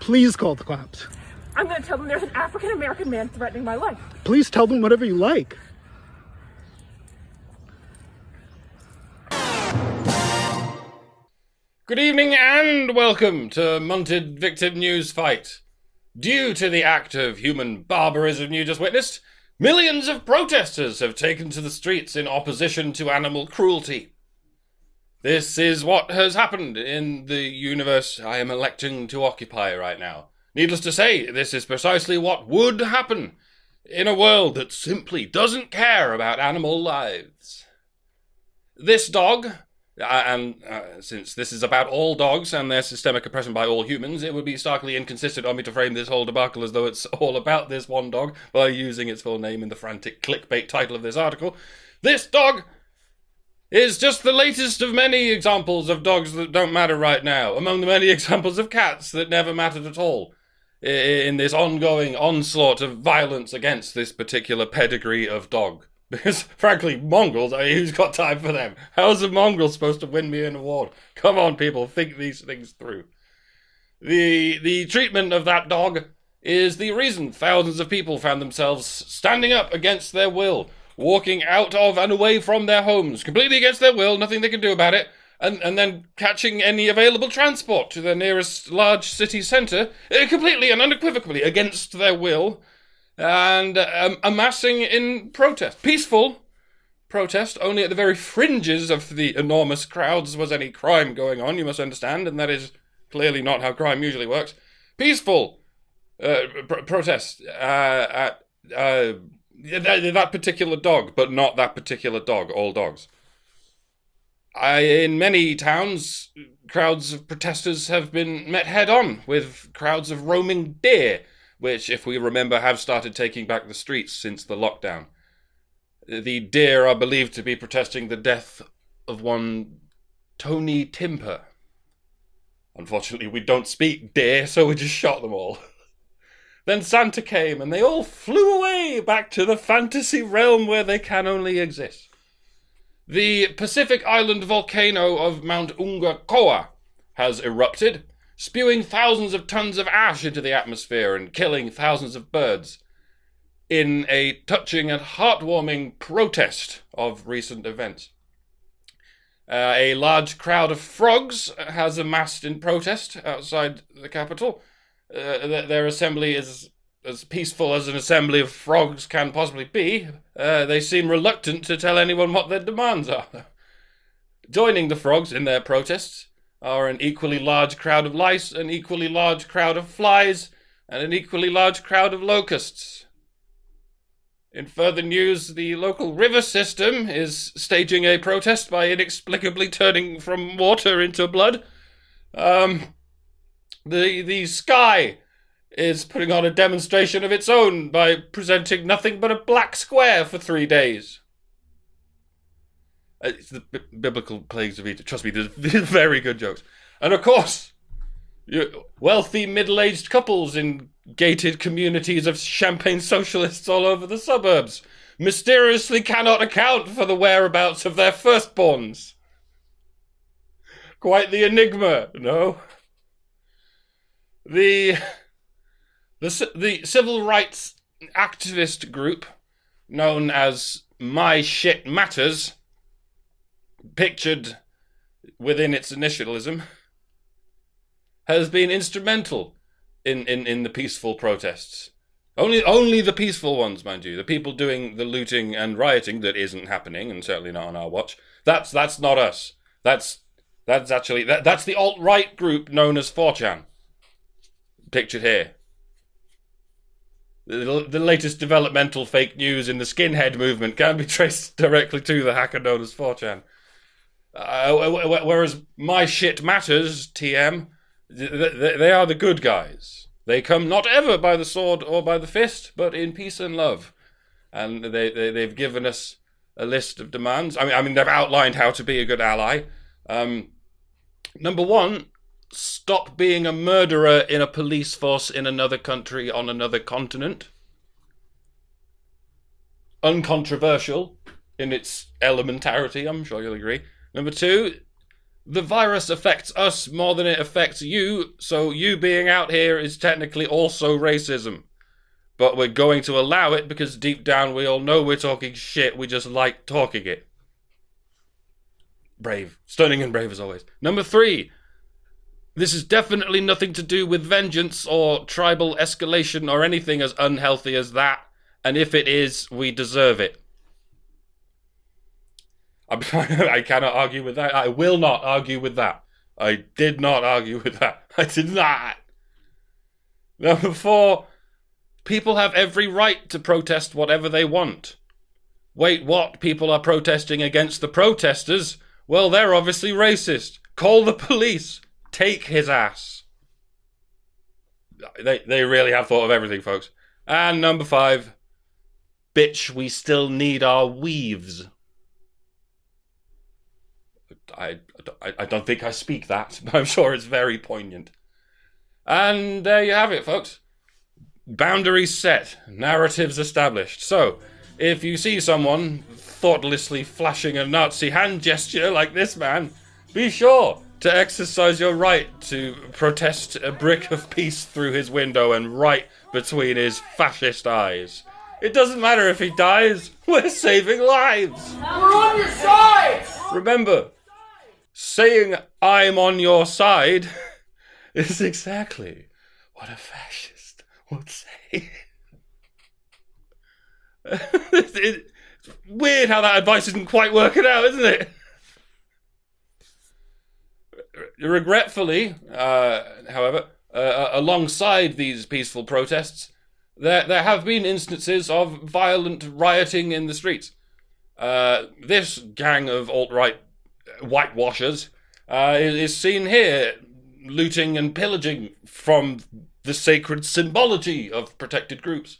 Please call the cops. I'm going to tell them there's an African-American man threatening my life. Please tell them whatever you like. Good evening and welcome to Munted Victim News Fight. Due to the act of human barbarism you just witnessed, millions of protesters have taken to the streets in opposition to animal cruelty. This is what has happened in the universe I am electing to occupy right now. Needless to say, this is precisely what would happen in a world that simply doesn't care about animal lives. This dog, since this is about all dogs and their systemic oppression by all humans, it would be starkly inconsistent on me to frame this whole debacle as though it's all about this one dog by using its full name in the frantic clickbait title of this article. This dog is just the latest of many examples of dogs that don't matter right now, among the many examples of cats that never mattered at all, in this ongoing onslaught of violence against this particular pedigree of dog. Because, frankly, mongrels, who's got time for them? How's a mongrel supposed to win me an award? Come on, people, think these things through. The treatment of that dog is the reason thousands of people found themselves standing up against their will, walking out of and away from their homes, completely against their will, nothing they can do about it, and then catching any available transport to their nearest large city centre, completely and unequivocally against their will, and amassing in protest. Peaceful protest, only at the very fringes of the enormous crowds was any crime going on, you must understand, and that is clearly not how crime usually works. Peaceful protest at that particular dog, but not that particular dog, all dogs. In many towns, crowds of protesters have been met head-on with crowds of roaming deer, which, if we remember, have started taking back the streets since the lockdown. The deer are believed to be protesting the death of one Tony Timper. Unfortunately, we don't speak deer, so we just shot them all. Then Santa came, and they all flew away back to the fantasy realm where they can only exist. The Pacific Island volcano of Mount Ungakoa has erupted, spewing thousands of tons of ash into the atmosphere and killing thousands of birds, in a touching and heartwarming protest of recent events. A large crowd of frogs has amassed in protest outside the capital. Their assembly is as peaceful as an assembly of frogs can possibly be. They seem reluctant to tell anyone what their demands are. Joining the frogs in their protests are an equally large crowd of lice, an equally large crowd of flies, and an equally large crowd of locusts. In further news, the local river system is staging a protest by inexplicably turning from water into blood. The sky is putting on a demonstration of its own by presenting nothing but a black square for 3 days. It's the biblical plagues of Egypt. Trust me, there's very good jokes. And of course, wealthy middle-aged couples in gated communities of champagne socialists all over the suburbs mysteriously cannot account for the whereabouts of their firstborns. Quite the enigma, no? The civil rights activist group known as My Shit Matters, pictured within its initialism, has been instrumental in the peaceful protests. Only the peaceful ones, mind you. The people doing the looting and rioting that isn't happening, and certainly not on our watch. That's not us. That's the alt-right group known as 4chan. Pictured here. The latest developmental fake news in the skinhead movement can be traced directly to the hacker known as 4chan. Whereas My Shit Matters, TM, they are the good guys. They come not ever by the sword or by the fist, but in peace and love. And they've given us a list of demands. I mean, they've outlined how to be a good ally. Number one, stop being a murderer in a police force in another country on another continent. Uncontroversial in its elementarity, I'm sure you'll agree. Number two, The virus affects us more than it affects you, so you being out here is technically also racism. But we're going to allow it because deep down we all know we're talking shit, we just like talking it. Brave. Stunning and brave as always. Number 3. This is definitely nothing to do with vengeance or tribal escalation or anything as unhealthy as that. And if it is, we deserve it. I cannot argue with that. I will not argue with that. I did not argue with that. I did not. Number 4. People have every right to protest whatever they want. Wait, what? People are protesting against the protesters? Well, they're obviously racist. Call the police. Take his ass. They really have thought of everything, folks. And number 5. Bitch, we still need our weaves. I don't think I speak that, but I'm sure it's very poignant. And there you have it, folks. Boundaries set, narratives established. So, if you see someone thoughtlessly flashing a Nazi hand gesture like this man, be sure to exercise your right to protest a brick of peace through his window and right between his fascist eyes. It doesn't matter if he dies, we're saving lives! We're on your side! Remember, saying I'm on your side is exactly what a fascist would say. It's weird how that advice isn't quite working out, isn't it? Regretfully, however, alongside these peaceful protests, there have been instances of violent rioting in the streets. This gang of alt-right whitewashers is seen here looting and pillaging from the sacred symbology of protected groups.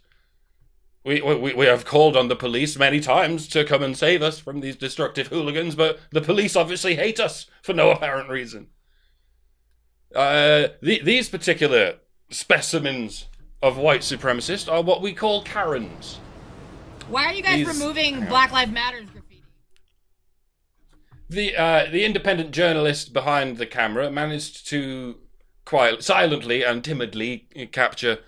We have called on the police many times to come and save us from these destructive hooligans, but the police obviously hate us for no apparent reason. These particular specimens of white supremacists are what we call Karens. Why are you guys removing Black Lives Matter's graffiti? The independent journalist behind the camera managed to silently and timidly capture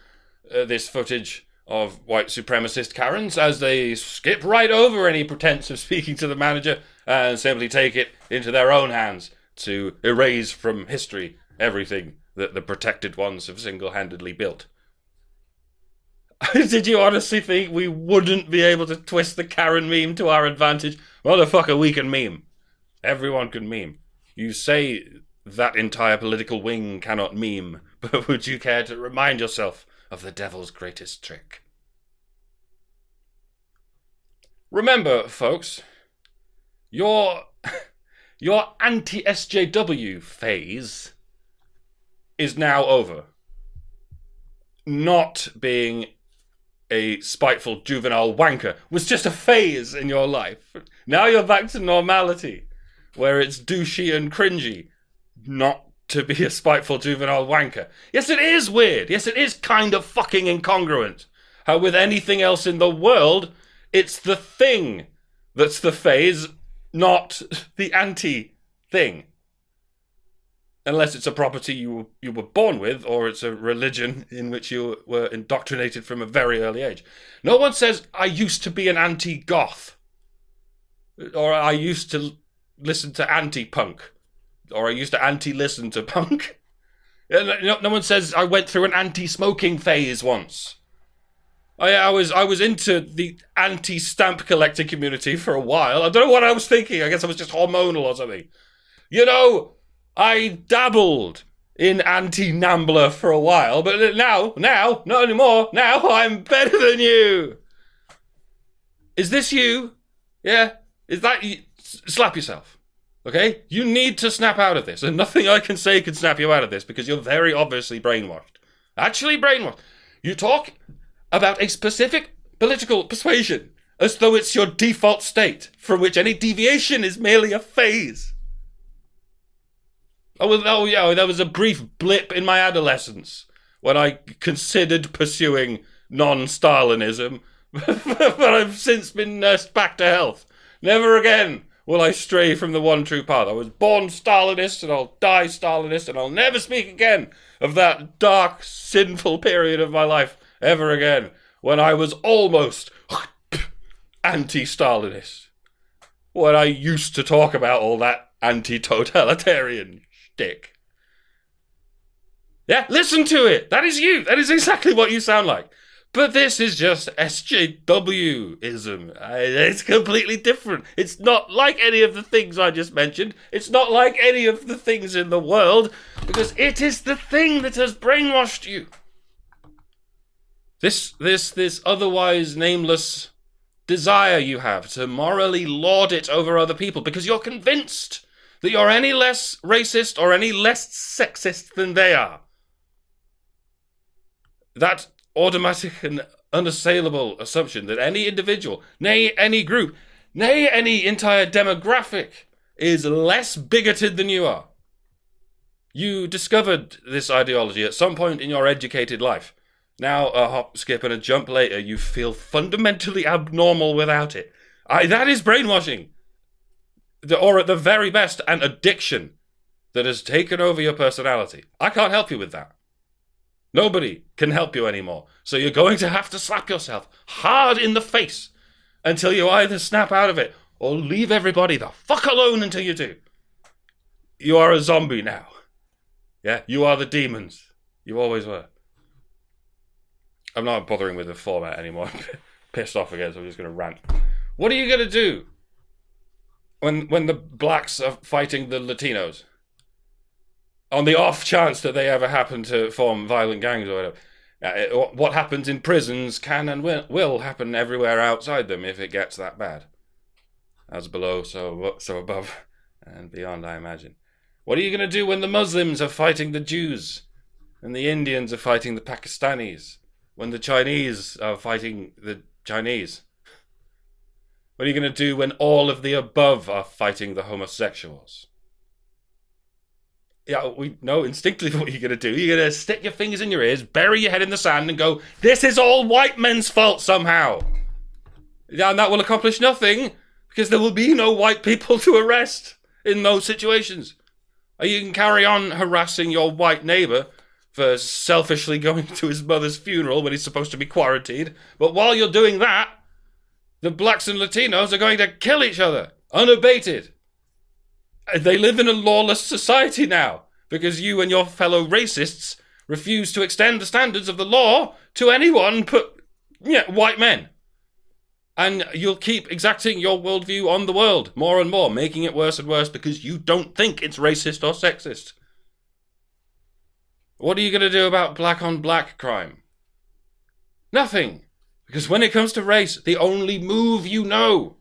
this footage of white supremacist Karens as they skip right over any pretense of speaking to the manager and simply take it into their own hands to erase from history everything that the protected ones have single-handedly built. Did you honestly think we wouldn't be able to twist the Karen meme to our advantage? Motherfucker, we can meme. Everyone can meme. You say that entire political wing cannot meme, but would you care to remind yourself of the devil's greatest trick? Remember, folks, your anti-SJW phase is now over. Not being a spiteful juvenile wanker was just a phase in your life. Now you're back to normality, where it's douchey and cringy not to be a spiteful juvenile wanker. Yes, it is weird. Yes, it is kind of fucking incongruent. How with anything else in the world, it's the thing that's the phase, not the anti-thing. Unless it's a property you were born with, or it's a religion in which you were indoctrinated from a very early age. No one says, I used to be an anti-goth. Or I used to listen to anti-punk. Or I used to anti-listen to punk. No one says, I went through an anti-smoking phase once. I was into the anti-stamp collecting community for a while. I don't know what I was thinking. I guess I was just hormonal or something. You know, I dabbled in anti-NAMBLR for a while, but now, not anymore. Now I'm better than you. Is this you? Yeah? Is that you? Slap yourself. Okay? You need to snap out of this, and nothing I can say can snap you out of this because you're very obviously brainwashed. Actually brainwashed. You talk about a specific political persuasion as though it's your default state, from which any deviation is merely a phase. Oh yeah, there was a brief blip in my adolescence when I considered pursuing non-Stalinism, but I've since been nursed back to health. Never again will I stray from the one true path. I was born Stalinist, and I'll die Stalinist, and I'll never speak again of that dark, sinful period of my life ever again, when I was almost anti-Stalinist. When I used to talk about all that anti-totalitarian shtick. Yeah, listen to it. That is you. That is exactly what you sound like. But this is just SJW-ism. It's completely different. It's not like any of the things I just mentioned. It's not like any of the things in the world, because it is the thing that has brainwashed you. This otherwise nameless desire you have to morally lord it over other people because you're convinced that you're any less racist or any less sexist than they are. That automatic and unassailable assumption that any individual, nay, any group, nay, any entire demographic is less bigoted than you are. You discovered this ideology at some point in your educated life. Now, a hop, skip, and a jump later, you feel fundamentally abnormal without it. That is brainwashing. Or at the very best, an addiction that has taken over your personality. I can't help you with that. Nobody can help you anymore. So you're going to have to slap yourself hard in the face until you either snap out of it or leave everybody the fuck alone until you do. You are a zombie now. Yeah, you are the demons. You always were. I'm not bothering with the format anymore. I'm pissed off again, so I'm just going to rant. What are you going to do when the blacks are fighting the Latinos? On the off chance that they ever happen to form violent gangs or whatever. What happens in prisons can and will happen everywhere outside them if it gets that bad. As below, so above, and beyond, I imagine. What are you going to do when the Muslims are fighting the Jews? And the Indians are fighting the Pakistanis? When the Chinese are fighting the Chinese? What are you going to do when all of the above are fighting the homosexuals? Yeah, we know instinctively what you're going to do. You're going to stick your fingers in your ears, bury your head in the sand and go, this is all white men's fault somehow. And that will accomplish nothing because there will be no white people to arrest in those situations. Or you can carry on harassing your white neighbour for selfishly going to his mother's funeral when he's supposed to be quarantined. But while you're doing that, the blacks and Latinos are going to kill each other, unabated. They live in a lawless society now because you and your fellow racists refuse to extend the standards of the law to anyone but white men. And you'll keep exacting your worldview on the world more and more, making it worse and worse because you don't think it's racist or sexist. What are you going to do about black-on-black crime? Nothing. Because when it comes to race, the only move you know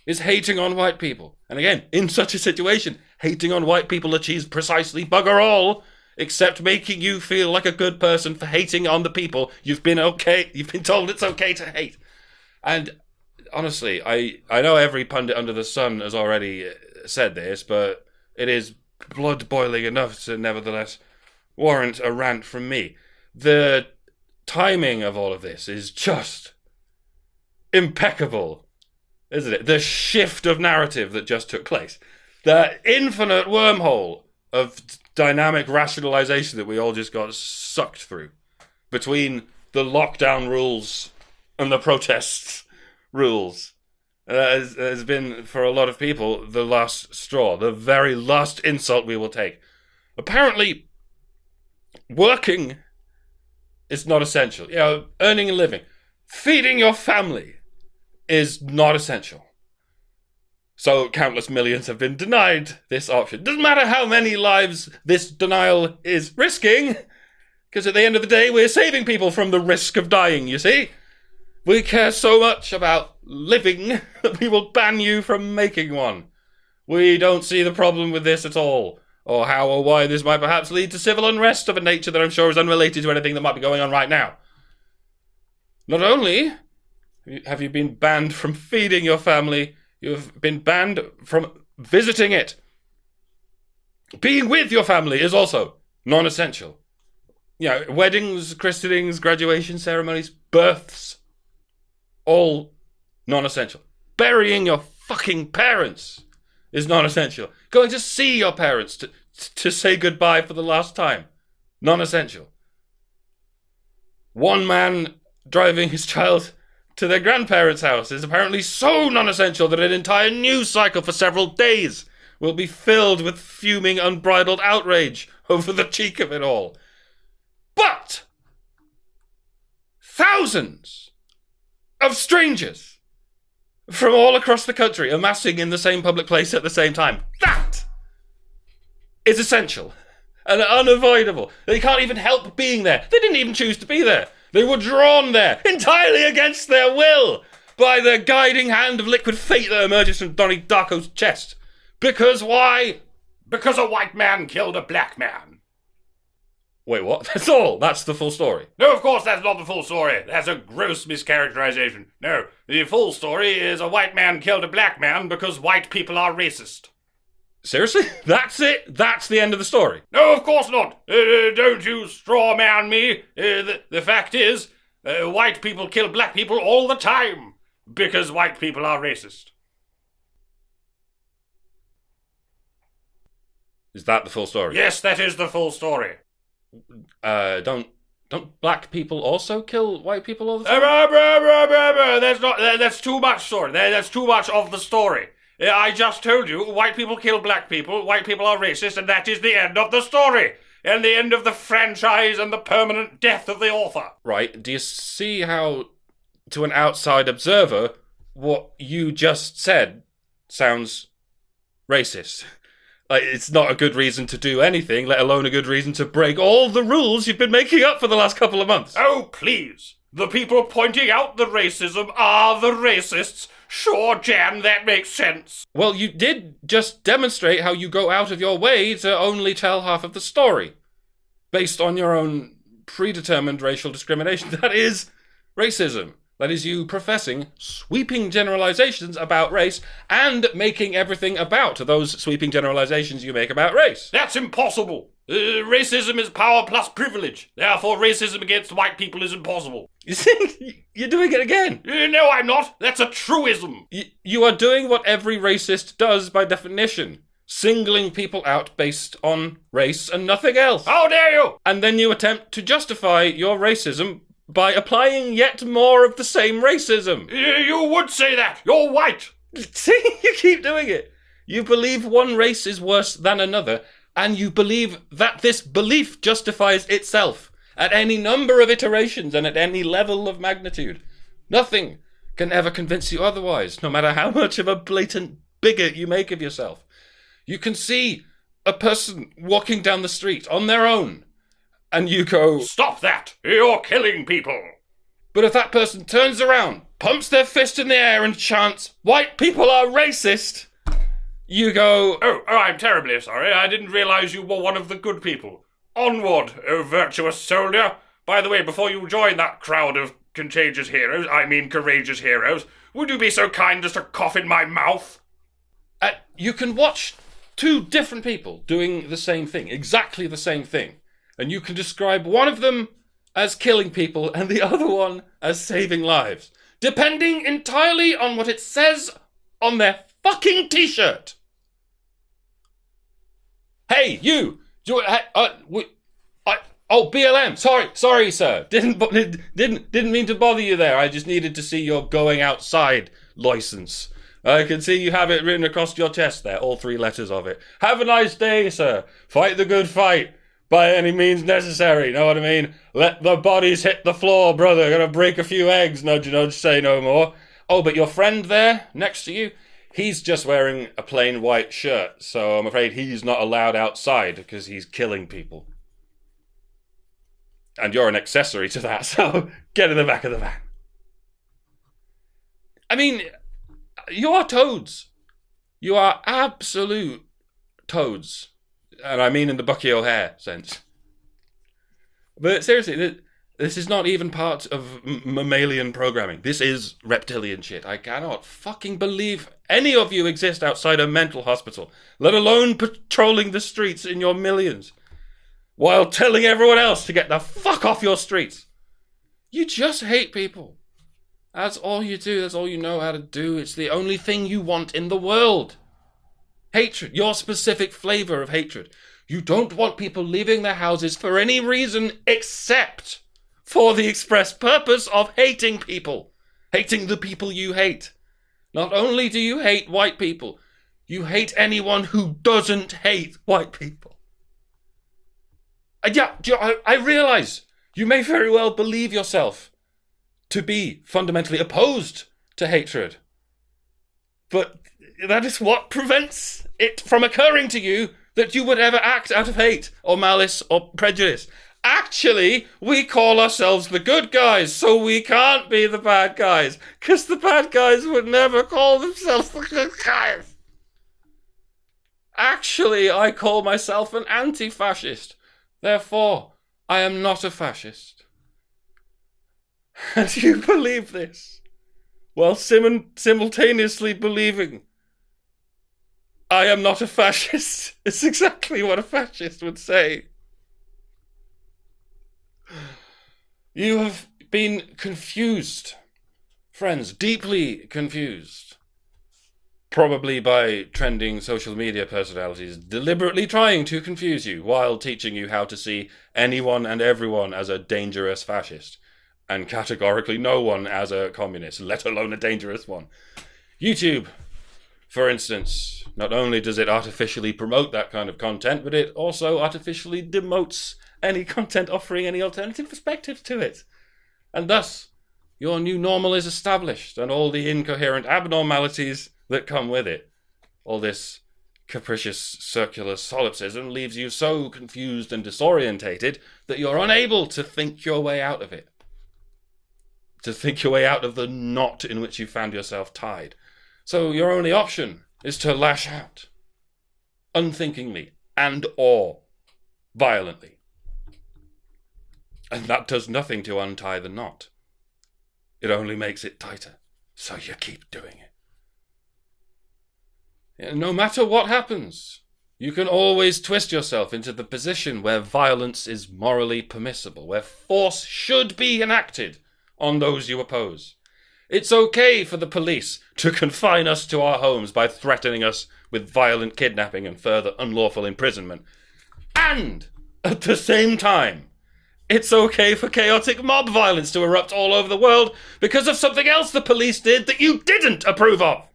is hating on white people. And again, in such a situation, hating on white people achieves precisely bugger all, except making you feel like a good person for hating on the people you've been told it's okay to hate. And honestly, I know every pundit under the sun has already said this, but it is blood-boiling enough to nevertheless warrant a rant from me. The timing of all of this is just impeccable, isn't it? The shift of narrative that just took place. The infinite wormhole of dynamic rationalization that we all just got sucked through between the lockdown rules and the protests rules has been, for a lot of people, the last straw, the very last insult we will take. Apparently, working is not essential. Earning a living, feeding your family is not essential. So countless millions have been denied this option. Doesn't matter how many lives this denial is risking, because at the end of the day, we're saving people from the risk of dying, you see? We care so much about living that we will ban you from making one. We don't see the problem with this at all, or how or why this might perhaps lead to civil unrest of a nature that I'm sure is unrelated to anything that might be going on right now. Not only have you been banned from feeding your family, you've been banned from visiting it. Being with your family is also non-essential. Weddings, christenings, graduation ceremonies, births, all non-essential. Burying your fucking parents is non-essential. Going to see your parents to say goodbye for the last time, non-essential. One man driving his child to their grandparents' house is apparently so non-essential that an entire news cycle for several days will be filled with fuming, unbridled outrage over the cheek of it all. But thousands of strangers from all across the country amassing in the same public place at the same time. That is essential and unavoidable. They can't even help being there. They didn't even choose to be there. They were drawn there entirely against their will by the guiding hand of liquid fate that emerges from Donnie Darko's chest. Because why? Because a white man killed a black man. Wait, what? That's all? That's the full story? No, of course that's not the full story. That's a gross mischaracterization. No, the full story is a white man killed a black man because white people are racist. Seriously? That's it? That's the end of the story? No, of course not. Don't you straw man me. The fact is, white people kill black people all the time because white people are racist. Is that the full story? Yes, that is the full story. Don't black people also kill white people all the time? That's too much story. That's too much of the story. I just told you, white people kill black people are racist, and that is the end of the story. And the end of the franchise and the permanent death of the author. Right, do you see how, to an outside observer, what you just said sounds racist? Like, it's not a good reason to do anything, let alone a good reason to break all the rules you've been making up for the last couple of months. Oh, please. The people pointing out the racism are the racists. Sure, Jan, that makes sense. Well, you did just demonstrate how you go out of your way to only tell half of the story, based on your own predetermined racial discrimination. That is racism. That is you professing sweeping generalizations about race and making everything about those sweeping generalizations you make about race. That's impossible. Racism is power plus privilege. Therefore, racism against white people is impossible. You think you're doing it again? No, I'm not. That's a truism. You are doing what every racist does by definition. Singling people out based on race and nothing else. How dare you! And then you attempt to justify your racism by applying yet more of the same racism. You would say that. You're white. See, you keep doing it. You believe one race is worse than another, and you believe that this belief justifies itself at any number of iterations and at any level of magnitude. Nothing can ever convince you otherwise, no matter how much of a blatant bigot you make of yourself. You can see a person walking down the street on their own, and you go, "Stop that! You're killing people!" But if that person turns around, pumps their fist in the air and chants, "White people are racist," you go, Oh, I'm terribly sorry. I didn't realize you were one of the good people. Onward, oh virtuous soldier. By the way, before you join that crowd of courageous heroes, would you be so kind as to cough in my mouth? You can watch two different people doing the same thing, exactly the same thing. And you can describe one of them as killing people and the other one as saving lives, depending entirely on what it says on their fucking t-shirt. Hey, you! BLM. Sorry, sir. Didn't mean to bother you there. I just needed to see your going outside license. I can see you have it written across your chest there, all three letters of it. Have a nice day, sir. Fight the good fight. By any means necessary, know what I mean? Let the bodies hit the floor, brother. Gonna break a few eggs, nudge, nudge, say no more. Oh, but your friend there, next to you, he's just wearing a plain white shirt, so I'm afraid he's not allowed outside because he's killing people. And you're an accessory to that, so get in the back of the van. I mean, you are toads. You are absolute toads. And I mean in the Bucky O'Hare sense. But seriously, this is not even part of mammalian programming. This is reptilian shit. I cannot fucking believe any of you exist outside a mental hospital, let alone patrolling the streets in your millions, while telling everyone else to get the fuck off your streets. You just hate people. That's all you do. That's all you know how to do. It's the only thing you want in the world. Hatred, your specific flavor of hatred. You don't want people leaving their houses for any reason except for the express purpose of hating people. Hating the people you hate. Not only do you hate white people, you hate anyone who doesn't hate white people. Yeah, I realise you may very well believe yourself to be fundamentally opposed to hatred. But that is what prevents it from occurring to you that you would ever act out of hate or malice or prejudice. Actually, we call ourselves the good guys, so we can't be the bad guys, because the bad guys would never call themselves the good guys. Actually, I call myself an anti-fascist. Therefore, I am not a fascist. And you believe this, while simultaneously believing I am not a fascist. It's exactly what a fascist would say. You have been confused, friends, deeply confused. Probably by trending social media personalities deliberately trying to confuse you while teaching you how to see anyone and everyone as a dangerous fascist, and categorically no one as a communist, let alone a dangerous one. YouTube, for instance, not only does it artificially promote that kind of content, but it also artificially demotes any content offering any alternative perspective to it. And thus, your new normal is established, and all the incoherent abnormalities that come with it. All this capricious circular solipsism leaves you so confused and disorientated that you're unable to think your way out of it. To think your way out of the knot in which you found yourself tied. So your only option is to lash out, unthinkingly and/or violently. And that does nothing to untie the knot. It only makes it tighter, so you keep doing it. No matter what happens, you can always twist yourself into the position where violence is morally permissible, where force should be enacted on those you oppose. It's okay for the police to confine us to our homes by threatening us with violent kidnapping and further unlawful imprisonment. And, at the same time, it's okay for chaotic mob violence to erupt all over the world because of something else the police did that you didn't approve of.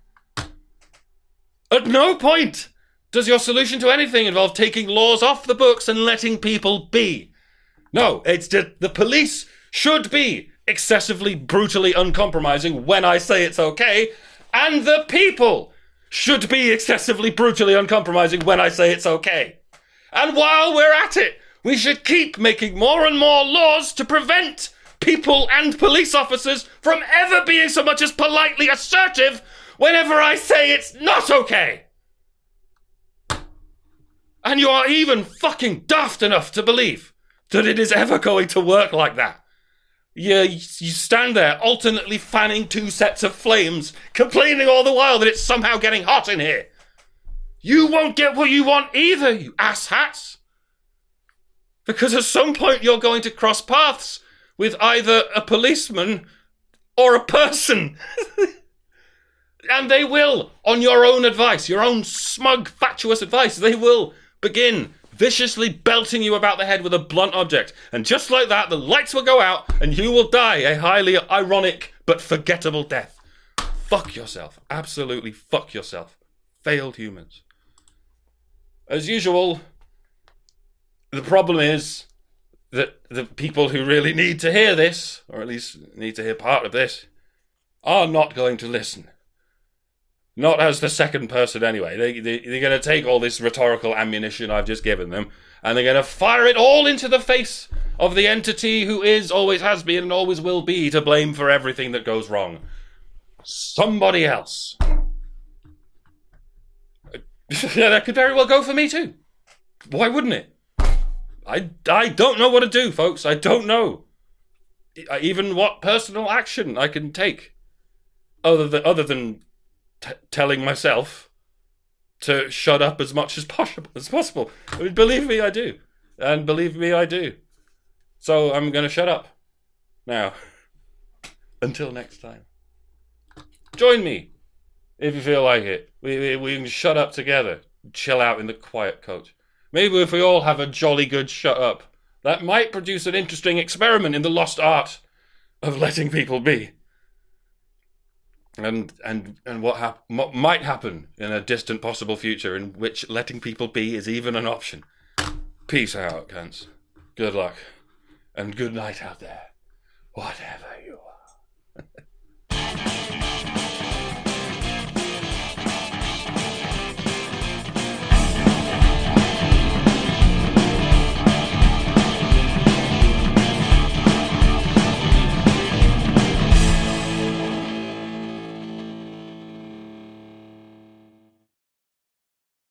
At no point does your solution to anything involve taking laws off the books and letting people be. No, it's just the police should be excessively, brutally uncompromising when I say it's okay, and the people should be excessively, brutally uncompromising when I say it's okay. And while we're at it, we should keep making more and more laws to prevent people and police officers from ever being so much as politely assertive whenever I say it's not okay. And you are even fucking daft enough to believe that it is ever going to work like that. You stand there alternately fanning two sets of flames, complaining all the while that it's somehow getting hot in here. You won't get what you want either, you asshats. Because at some point you're going to cross paths with either a policeman or a person. And they will, on your own advice, your own smug, fatuous advice, they will begin viciously belting you about the head with a blunt object. And just like that, the lights will go out and you will die a highly ironic but forgettable death. Fuck yourself. Absolutely fuck yourself. Failed humans. As usual, the problem is that the people who really need to hear this, or at least need to hear part of this, are not going to listen. Not as the second person anyway. They're going to take all this rhetorical ammunition I've just given them, and they're going to fire it all into the face of the entity who is, always has been, and always will be to blame for everything that goes wrong. Somebody else. Yeah, that could very well go for me too. Why wouldn't it? I don't know what to do, folks. I don't know. Even what personal action I can take. Other than telling myself to shut up as much as possible. I mean, believe me, I do. And believe me, I do. So I'm going to shut up. Now. Until next time. Join me, if you feel like it. We can shut up together. chill out in the quiet coach. Maybe if we all have a jolly good shut up, that might produce an interesting experiment in the lost art of letting people be. And what might happen in a distant possible future in which letting people be is even an option. Peace out, cunts. Good luck. And good night out there. Whatever you